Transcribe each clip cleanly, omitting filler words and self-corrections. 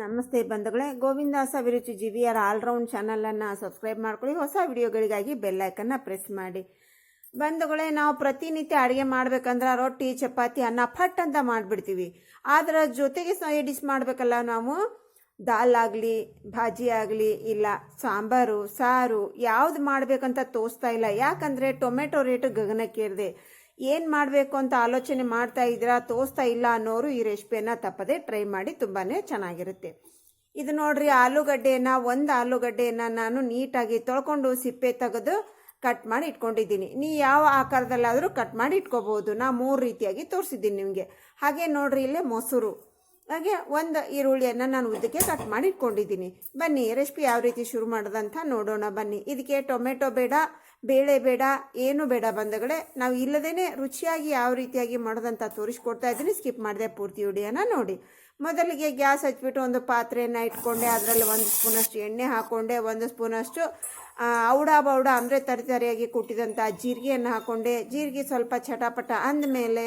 ನಮಸ್ತೆ ಬಂಧುಗಳೇ, ಗೋವಿಂದಾಸ ಅಭಿರುಚಿ GVR ಆಲ್ರೌಂಡ್ ಚಾನಲನ್ನು ಸಬ್ಸ್ಕ್ರೈಬ್ ಮಾಡ್ಕೊಳ್ಳಿ. ಹೊಸ ವಿಡಿಯೋಗಳಿಗಾಗಿ ಬೆಲ್ ಐಕನ್ನ ಪ್ರೆಸ್ ಮಾಡಿ. ಬಂಧುಗಳೇ, ನಾವು ಪ್ರತಿನಿತ್ಯ ಅಡುಗೆ ಮಾಡ್ಬೇಕಂದ್ರೆ ರೊಟ್ಟಿ ಚಪಾತಿ ಅನ್ನ ಫಟ್ ಅಂತ ಮಾಡಿಬಿಡ್ತೀವಿ. ಅದರ ಜೊತೆಗೆ ಎಡಿಸ್ ಮಾಡಬೇಕಲ್ಲ, ನಾವು ದಾಲ್ ಆಗಲಿ ಭಾಜಿ ಆಗಲಿ ಇಲ್ಲ ಸಾಂಬಾರು ಸಾರು ಯಾವ್ದು ಮಾಡಬೇಕಂತ ತೋಚ್ತಾ ಇಲ್ಲ. ಯಾಕಂದರೆ ಟೊಮೆಟೊ ರೇಟ್ ಗಗನಕ್ಕೇರಿದೆ. ಏನು ಮಾಡಬೇಕು ಅಂತ ಆಲೋಚನೆ ಮಾಡ್ತಾ ಇದ್ದೀರಾ, ತೋಚ್ತಾ ಇಲ್ಲ ಅನ್ನೋರು ಈ ರೆಸಿಪಿಯನ್ನು ತಪ್ಪದೆ ಟ್ರೈ ಮಾಡಿ, ತುಂಬಾ ಚೆನ್ನಾಗಿರುತ್ತೆ. ಇದು ನೋಡ್ರಿ, ಒಂದು ಆಲೂಗಡ್ಡೆಯನ್ನು ನಾನು ನೀಟಾಗಿ ತೊಳ್ಕೊಂಡು ಸಿಪ್ಪೆ ತೆಗೆದು ಕಟ್ ಮಾಡಿ ಇಟ್ಕೊಂಡಿದ್ದೀನಿ. ನೀವು ಯಾವ ಆಕಾರದಲ್ಲಾದರೂ ಕಟ್ ಮಾಡಿ ಇಟ್ಕೋಬಹುದು. ನಾ 3 ರೀತಿಯಾಗಿ ತೋರಿಸಿದ್ದೀನಿ ನಿಮಗೆ. ಹಾಗೆ ನೋಡ್ರಿ, ಇಲ್ಲೇ ಮೊಸರು, ಹಾಗೆ ಒಂದು ಈರುಳ್ಳಿಯನ್ನು ನಾನು ಉದ್ದಕ್ಕೆ ಕಟ್ ಮಾಡಿ ಇಟ್ಕೊಂಡಿದ್ದೀನಿ. ಬನ್ನಿ ರೆಸಿಪಿ ಯಾವ ರೀತಿ ಶುರು ಮಾಡೋದಂತ ನೋಡೋಣ. ಬನ್ನಿ. ಇದಕ್ಕೆ ಟೊಮೆಟೊ ಬೇಡ, ಬೇಳೆ ಬೇಡ, ಏನು ಬೇಡ ಬಂಧುಗಳೇ. ನಾವು ಇಲ್ಲದೇನೆ ರುಚಿಯಾಗಿ ಯಾವ ರೀತಿಯಾಗಿ ಮಾಡೋದಂತ ತೋರಿಸ್ಕೊಡ್ತಾ ಇದ್ದೀನಿ. ಸ್ಕಿಪ್ ಮಾಡಿದೆ ಪೂರ್ತಿ ವಿಡಿಯೋನ ನೋಡಿ. ಮೊದಲಿಗೆ ಗ್ಯಾಸ್ ಹಚ್ಬಿಟ್ಟು ಒಂದು ಪಾತ್ರೆಯನ್ನು ಇಟ್ಕೊಂಡೆ. ಅದರಲ್ಲಿ 1 ಸ್ಪೂನಷ್ಟು ಎಣ್ಣೆ ಹಾಕ್ಕೊಂಡೆ. 1 ಸ್ಪೂನಷ್ಟು ಔಡ ಅಂದರೆ ತರಿಯಾಗಿ ಕುಟ್ಟಿದಂಥ ಜೀರಿಗೆಯನ್ನು ಹಾಕ್ಕೊಂಡೆ. ಜೀರಿಗೆ ಸ್ವಲ್ಪ ಚಟಾಪಟ ಅಂದಮೇಲೆ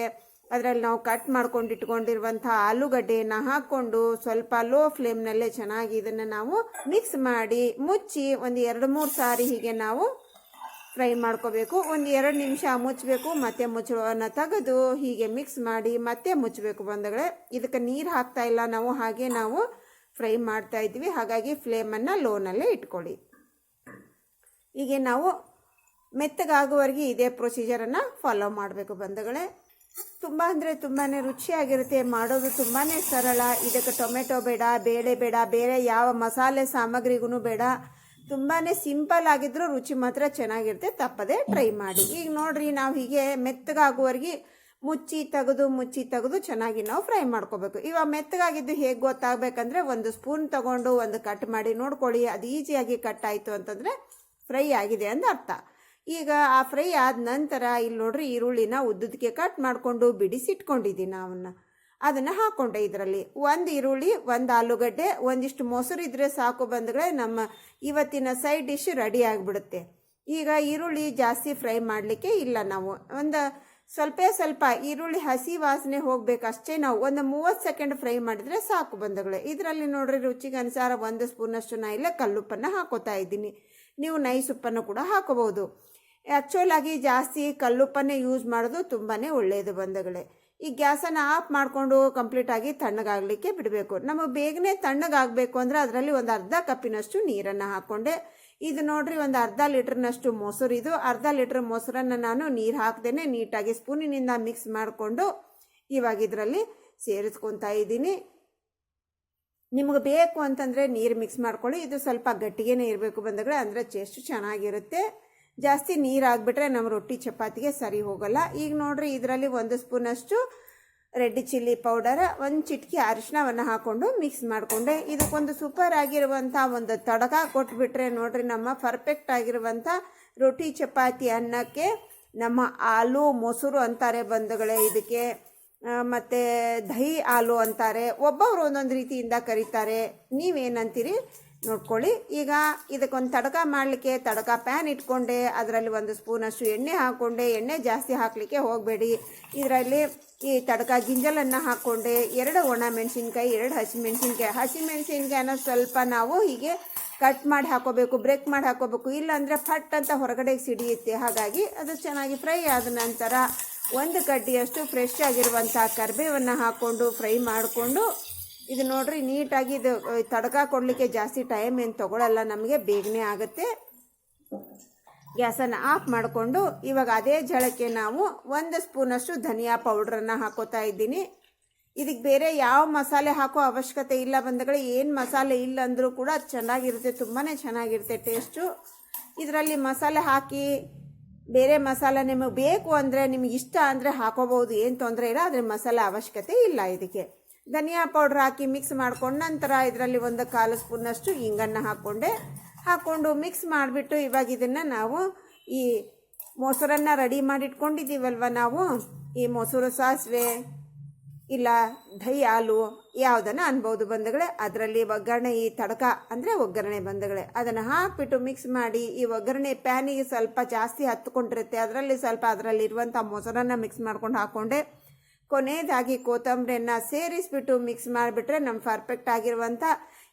ಅದರಲ್ಲಿ ನಾವು ಕಟ್ ಮಾಡ್ಕೊಂಡು ಇಟ್ಕೊಂಡಿರುವಂಥ ಆಲೂಗಡ್ಡೆಯನ್ನು ಹಾಕ್ಕೊಂಡು ಸ್ವಲ್ಪ ಲೋ ಫ್ಲೇಮ್ನಲ್ಲೇ ಚೆನ್ನಾಗಿ ಇದನ್ನು ನಾವು ಮಿಕ್ಸ್ ಮಾಡಿ ಮುಚ್ಚಿ ಒಂದು 2-3 ಸಾರಿ ಹೀಗೆ ನಾವು ಫ್ರೈ ಮಾಡ್ಕೋಬೇಕು. ಒಂದು 2 ನಿಮಿಷ ಮುಚ್ಚಬೇಕು. ಮತ್ತೆ ಮುಚ್ಚಳವನ್ನು ತೆಗೆದು ಹೀಗೆ ಮಿಕ್ಸ್ ಮಾಡಿ ಮತ್ತೆ ಮುಚ್ಚಬೇಕು ಬಂಧುಗಳೇ. ಇದಕ್ಕೆ ನೀರು ಹಾಕ್ತಾ ಇಲ್ಲ ನಾವು, ಹಾಗೆ ನಾವು ಫ್ರೈ ಮಾಡ್ತಾ ಇದ್ವಿ. ಹಾಗಾಗಿ ಫ್ಲೇಮನ್ನು ಲೋನಲ್ಲೇ ಇಟ್ಕೊಳ್ಳಿ. ಹೀಗೆ ನಾವು ಮೆತ್ತಗಾಗುವವರೆಗೆ ಇದೇ ಪ್ರೊಸೀಜರನ್ನು ಫಾಲೋ ಮಾಡಬೇಕು ಬಂಧುಗಳೇ. ತುಂಬ ಅಂದರೆ ತುಂಬಾ ರುಚಿಯಾಗಿರುತ್ತೆ. ಮಾಡೋದು ತುಂಬಾ ಸರಳ. ಇದಕ್ಕೆ ಟೊಮೆಟೊ ಬೇಡ, ಬೇಳೆ ಬೇಡ, ಬೇರೆ ಯಾವ ಮಸಾಲೆ ಸಾಮಗ್ರಿಗೂ ಬೇಡ. ತುಂಬಾ ಸಿಂಪಲ್ ಆಗಿದ್ರೂ ರುಚಿ ಮಾತ್ರ ಚೆನ್ನಾಗಿರುತ್ತೆ. ತಪ್ಪದೆ ಟ್ರೈ ಮಾಡಿ. ಈಗ ನೋಡ್ರಿ, ನಾವು ಹೀಗೆ ಮೆತ್ತಗಾಗುವವರೆಗೆ ಮುಚ್ಚಿ ತೆಗೆದು ಚೆನ್ನಾಗಿ ನಾವು ಫ್ರೈ ಮಾಡ್ಕೋಬೇಕು. ಇವಾಗ ಮೆತ್ತಗಾಗಿದ್ದು ಹೇಗೆ ಗೊತ್ತಾಗಬೇಕಂದ್ರೆ, 1 ಸ್ಪೂನ್ ತಗೊಂಡು ಒಂದು ಕಟ್ ಮಾಡಿ ನೋಡ್ಕೊಳ್ಳಿ. ಅದು ಈಸಿಯಾಗಿ ಕಟ್ ಆಯಿತು ಅಂತಂದರೆ ಫ್ರೈ ಆಗಿದೆ ಅಂತ ಅರ್ಥ. ಈಗ ಆ ಫ್ರೈ ಆದ ನಂತರ ಇಲ್ಲಿ ನೋಡ್ರಿ, ಈರುಳ್ಳಿನ ಉದ್ದಕ್ಕೆ ಕಟ್ ಮಾಡಿಕೊಂಡು ಬಿಡಿಸಿಟ್ಕೊಂಡಿದ್ದೀನಿ. ಅದನ್ನು ಹಾಕ್ಕೊಂಡೆ. ಇದರಲ್ಲಿ 1 ಈರುಳ್ಳಿ, 1 ಆಲೂಗಡ್ಡೆ, ಒಂದಿಷ್ಟು ಮೊಸರು ಇದ್ರೆ ಸಾಕು ಬಂಧುಗಳೇ. ನಮ್ಮ ಇವತ್ತಿನ ಸೈಡ್ ಡಿಶ್ ರೆಡಿ ಆಗಿಬಿಡುತ್ತೆ. ಈಗ ಈರುಳ್ಳಿ ಜಾಸ್ತಿ ಫ್ರೈ ಮಾಡಲಿಕ್ಕೆ ಇಲ್ಲ. ನಾವು ಒಂದು ಸ್ವಲ್ಪ ಈರುಳ್ಳಿ ಹಸಿ ವಾಸನೆ ಹೋಗ್ಬೇಕು ಅಷ್ಟೇ. ನಾವು ಒಂದು 30 ಸೆಕೆಂಡ್ ಫ್ರೈ ಮಾಡಿದರೆ ಸಾಕು ಬಂಧುಗಳೇ. ಇದರಲ್ಲಿ ನೋಡ್ರಿ, ರುಚಿಗೆ ಅನುಸಾರ 1 ಸ್ಪೂನಷ್ಟು ನಾ ಇಲ್ಲ ಕಲ್ಲುಪ್ಪನ್ನು ಹಾಕೋತಾ ಇದ್ದೀನಿ. ನೀವು ನೈಸ್ ಉಪ್ಪನ್ನು ಕೂಡ ಹಾಕೋಬಹುದು. ಆ್ಯಕ್ಚುಲಾಗಿ ಜಾಸ್ತಿ ಕಲ್ಲುಪ್ಪನ್ನೇ ಯೂಸ್ ಮಾಡೋದು ತುಂಬಾ ಒಳ್ಳೆಯದು ಬಂಧುಗಳೇ. ಈ ಗ್ಯಾಸನ್ನು ಆಫ್ ಮಾಡಿಕೊಂಡು ಕಂಪ್ಲೀಟಾಗಿ ತಣ್ಣಗಾಗಲಿಕ್ಕೆ ಬಿಡಬೇಕು. ನಮಗೆ ಬೇಗನೆ ತಣ್ಣಗಾಗಬೇಕು ಅಂದರೆ ಅದರಲ್ಲಿ ಒಂದು ಅರ್ಧ ಕಪ್ಪಿನಷ್ಟು ನೀರನ್ನು ಹಾಕ್ಕೊಂಡೆ. ಇದು ನೋಡ್ರಿ, ಒಂದು ಅರ್ಧ ಲೀಟ್ರ್ನಷ್ಟು ಮೊಸರು. ಇದು ಅರ್ಧ ಲೀಟ್ರ್ ಮೊಸರನ್ನು ನಾನು ನೀರು ಹಾಕ್ದೇನೆ ನೀಟಾಗಿ ಸ್ಪೂನಿನಿಂದ ಮಿಕ್ಸ್ ಮಾಡಿಕೊಂಡು ಇವಾಗ ಇದರಲ್ಲಿ ಸೇರಿಸ್ಕೊತಾ ಇದ್ದೀನಿ. ನಿಮಗೆ ಬೇಕು ಅಂತಂದರೆ ನೀರು ಮಿಕ್ಸ್ ಮಾಡ್ಕೊಳ್ಳಿ. ಇದು ಸ್ವಲ್ಪ ಗಟ್ಟಿಗೆನೇ ಇರಬೇಕು ಬಂಧುಗಳೇ, ಅಂದರೆ ಟೇಸ್ಟ್ ಚೆನ್ನಾಗಿರುತ್ತೆ. ಜಾಸ್ತಿ ನೀರು ಆಗಿಬಿಟ್ರೆ ನಮ್ಮ ರೊಟ್ಟಿ ಚಪಾತಿಗೆ ಸರಿ ಹೋಗಲ್ಲ. ಈಗ ನೋಡ್ರಿ, ಇದರಲ್ಲಿ 1 ಸ್ಪೂನಷ್ಟು ರೆಡ್ ಚಿಲ್ಲಿ ಪೌಡರ್, 1 ಚಿಟಿಕೆ ಅರಿಶಿನವನ್ನು ಹಾಕ್ಕೊಂಡು ಮಿಕ್ಸ್ ಮಾಡಿಕೊಂಡೆ. ಇದಕ್ಕೊಂದು ಸೂಪರ್ ಆಗಿರುವಂಥ ಒಂದು ತಡಕ ಕೊಟ್ಬಿಟ್ರೆ ನೋಡ್ರಿ, ನಮ್ಮ ಪರ್ಫೆಕ್ಟ್ ಆಗಿರುವಂಥ ರೊಟ್ಟಿ ಚಪಾತಿ ಅನ್ನಕ್ಕೆ ನಮ್ಮ ಆಲೂ ಮೊಸರು ಅಂತಾರೆ ಬಂಧುಗಳೇ. ಇದಕ್ಕೆ ಮತ್ತು ದಹಿ ಆಲೂ ಅಂತಾರೆ. ಒಬ್ಬೊಬ್ರು ಒಂದೊಂದು ರೀತಿಯಿಂದ ಕರೀತಾರೆ. ನೀವೇನಂತೀರಿ ನೋಡ್ಕೊಳ್ಳಿ. ಈಗ ಇದಕ್ಕೊಂದು ತಡಕ ಮಾಡಲಿಕ್ಕೆ ತಡಕ ಪ್ಯಾನ್ ಇಟ್ಕೊಂಡೆ. ಅದರಲ್ಲಿ 1 ಸ್ಪೂನಷ್ಟು ಎಣ್ಣೆ ಹಾಕ್ಕೊಂಡೆ. ಎಣ್ಣೆ ಜಾಸ್ತಿ ಹಾಕಲಿಕ್ಕೆ ಹೋಗಬೇಡಿ. ಇದರಲ್ಲಿ ಈ ತಡಕ ಗಿಂಜಲನ್ನು ಹಾಕ್ಕೊಂಡೆ. 2 ಒಣ ಮೆಣಸಿನ್ಕಾಯಿ, 2 ಹಸಿಮೆಣಸಿನ್ಕಾಯಿನ ಸ್ವಲ್ಪ ನಾವು ಹೀಗೆ ಕಟ್ ಮಾಡಿ ಹಾಕೋಬೇಕು, ಬ್ರೇಕ್ ಮಾಡಿ ಹಾಕೋಬೇಕು. ಇಲ್ಲಾಂದರೆ ಫಟ್ ಅಂತ ಹೊರಗಡೆಗೆ ಸಿಡಿಯುತ್ತೆ. ಹಾಗಾಗಿ ಅದು ಚೆನ್ನಾಗಿ ಫ್ರೈ ಆದ ನಂತರ 1 ಕಡ್ಡಿಯಷ್ಟು ಫ್ರೆಶ್ ಆಗಿರುವಂಥ ಕರಿಬೇವನ್ನು ಹಾಕ್ಕೊಂಡು ಫ್ರೈ ಮಾಡಿಕೊಂಡು, ಇದು ನೋಡ್ರಿ, ನೀಟಾಗಿ ಇದು ತಡಕ ಕೊಡಲಿಕ್ಕೆ ಜಾಸ್ತಿ ಟೈಮ್ ಏನು ತೊಗೊಳ್ಳಲ್ಲ, ನಮಗೆ ಬೇಗನೆ ಆಗುತ್ತೆ. ಗ್ಯಾಸನ್ನು ಆಫ್ ಮಾಡಿಕೊಂಡು ಇವಾಗ ಅದೇ ಜಳಕ್ಕೆ ನಾವು 1 ಸ್ಪೂನಷ್ಟು ಧನಿಯಾ ಪೌಡ್ರನ್ನು ಹಾಕೋತಾ ಇದ್ದೀನಿ. ಇದಕ್ಕೆ ಬೇರೆ ಯಾವ ಮಸಾಲೆ ಹಾಕೋ ಅವಶ್ಯಕತೆ ಇಲ್ಲ ಬಂಧುಗಳೇ. ಏನು ಮಸಾಲೆ ಇಲ್ಲ ಅಂದರೂ ಕೂಡ ಚೆನ್ನಾಗಿರುತ್ತೆ, ತುಂಬಾ ಚೆನ್ನಾಗಿರುತ್ತೆ ಟೇಸ್ಟು. ಇದರಲ್ಲಿ ಮಸಾಲೆ ಹಾಕಿ ಬೇರೆ ಮಸಾಲೆ ನಿಮಗೆ ಬೇಕು ಅಂದರೆ, ನಿಮಗೆ ಇಷ್ಟ ಅಂದರೆ ಹಾಕೋಬಹುದು, ಏನು ತೊಂದರೆ ಇಲ್ಲ. ಆದರೆ ಮಸಾಲೆ ಅವಶ್ಯಕತೆ ಇಲ್ಲ. ಇದಕ್ಕೆ ಧನಿಯಾ ಪೌಡ್ರ್ ಹಾಕಿ ಮಿಕ್ಸ್ ಮಾಡ್ಕೊಂಡು ನಂತರ ಇದರಲ್ಲಿ 1/4 ಸ್ಪೂನಷ್ಟು ಹಿಂಗನ್ನು ಹಾಕ್ಕೊಂಡು ಮಿಕ್ಸ್ ಮಾಡಿಬಿಟ್ಟು ಇವಾಗ ಇದನ್ನು ನಾವು ಈ ಮೊಸರನ್ನು ರೆಡಿ ಮಾಡಿಟ್ಕೊಂಡಿದ್ದೀವಲ್ವ, ನಾವು ಈ ಮೊಸರು ಸಾಸಿವೆ ಇಲ್ಲ ದಹಿ ಹಾಲು ಯಾವುದನ್ನು ಅನ್ಬೋದು ಬಂಧುಗಳೇ. ಅದರಲ್ಲಿ ಒಗ್ಗರಣೆ, ಈ ತಡಕ ಅಂದರೆ ಒಗ್ಗರಣೆ ಬಂಧುಗಳೇ, ಅದನ್ನು ಹಾಕಿಬಿಟ್ಟು ಮಿಕ್ಸ್ ಮಾಡಿ ಈ ಒಗ್ಗರಣೆ ಪ್ಯಾನಿಗೆ ಸ್ವಲ್ಪ ಜಾಸ್ತಿ ಹತ್ಕೊಂಡಿರುತ್ತೆ. ಅದರಲ್ಲಿರುವಂಥ ಮೊಸರನ್ನು ಮಿಕ್ಸ್ ಮಾಡ್ಕೊಂಡು ಹಾಕ್ಕೊಂಡೆ. ಕೊನೆಯದಾಗಿ ಕೊತ್ತಂಬರಿಯನ್ನು ಸೇರಿಸ್ಬಿಟ್ಟು ಮಿಕ್ಸ್ ಮಾಡಿಬಿಟ್ರೆ ನಮ್ಮ ಪರ್ಫೆಕ್ಟ್ ಆಗಿರುವಂಥ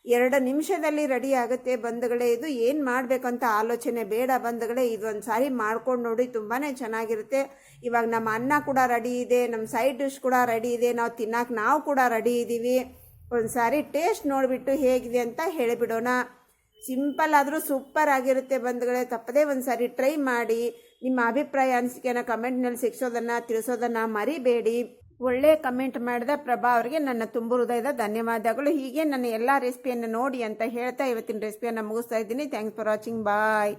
2 ನಿಮಿಷದಲ್ಲಿ ರೆಡಿ ಆಗುತ್ತೆ ಬಂಧುಗಳೇ. ಇದು ಏನು ಮಾಡಬೇಕಂತ ಆಲೋಚನೆ ಬೇಡ ಬಂಧುಗಳೇ, ಇದೊಂದು ಸಾರಿ ಮಾಡ್ಕೊಂಡು ನೋಡಿ, ತುಂಬಾ ಚೆನ್ನಾಗಿರುತ್ತೆ. ಇವಾಗ ನಮ್ಮ ಅನ್ನ ಕೂಡ ರೆಡಿ ಇದೆ, ನಮ್ಮ ಸೈಡ್ ಡಿಶ್ ಕೂಡ ರೆಡಿ ಇದೆ, ನಾವು ತಿನ್ನಕ್ಕೆ ನಾವು ಕೂಡ ರೆಡಿ ಇದ್ದೀವಿ. ಒಂದು ಸಾರಿ ಟೇಸ್ಟ್ ನೋಡಿಬಿಟ್ಟು ಹೇಗಿದೆ ಅಂತ ಹೇಳಿಬಿಡೋಣ. ಸಿಂಪಲ್ ಆದರೂ ಸೂಪರ್ ಆಗಿರುತ್ತೆ ಬಂಧುಗಳೇ. ತಪ್ಪದೇ ಒಂದು ಸಾರಿ ಟ್ರೈ ಮಾಡಿ. ನಿಮ್ಮ ಅಭಿಪ್ರಾಯ ಅನಿಸಿಕೆನ ಕಮೆಂಟ್ನಲ್ಲಿ ತಿಳಿಸೋದನ್ನು ಮರಿಬೇಡಿ. ಒಳ್ಳೆಯ ಕಮೆಂಟ್ ಮಾಡಿದ ಪ್ರಭಾ ಅವರಿಗೆ ನನ್ನ ತುಂಬು ಹೃದಯದ ಧನ್ಯವಾದಗಳು. ಹೀಗೆ ನನ್ನ ಎಲ್ಲ ರೆಸಿಪಿಯನ್ನು ನೋಡಿ ಅಂತ ಹೇಳ್ತಾ ಇವತ್ತಿನ ರೆಸಿಪಿಯನ್ನು ಮುಗಿಸ್ತಾ ಇದ್ದೀನಿ. Thanks for watching. ಬಾಯ್.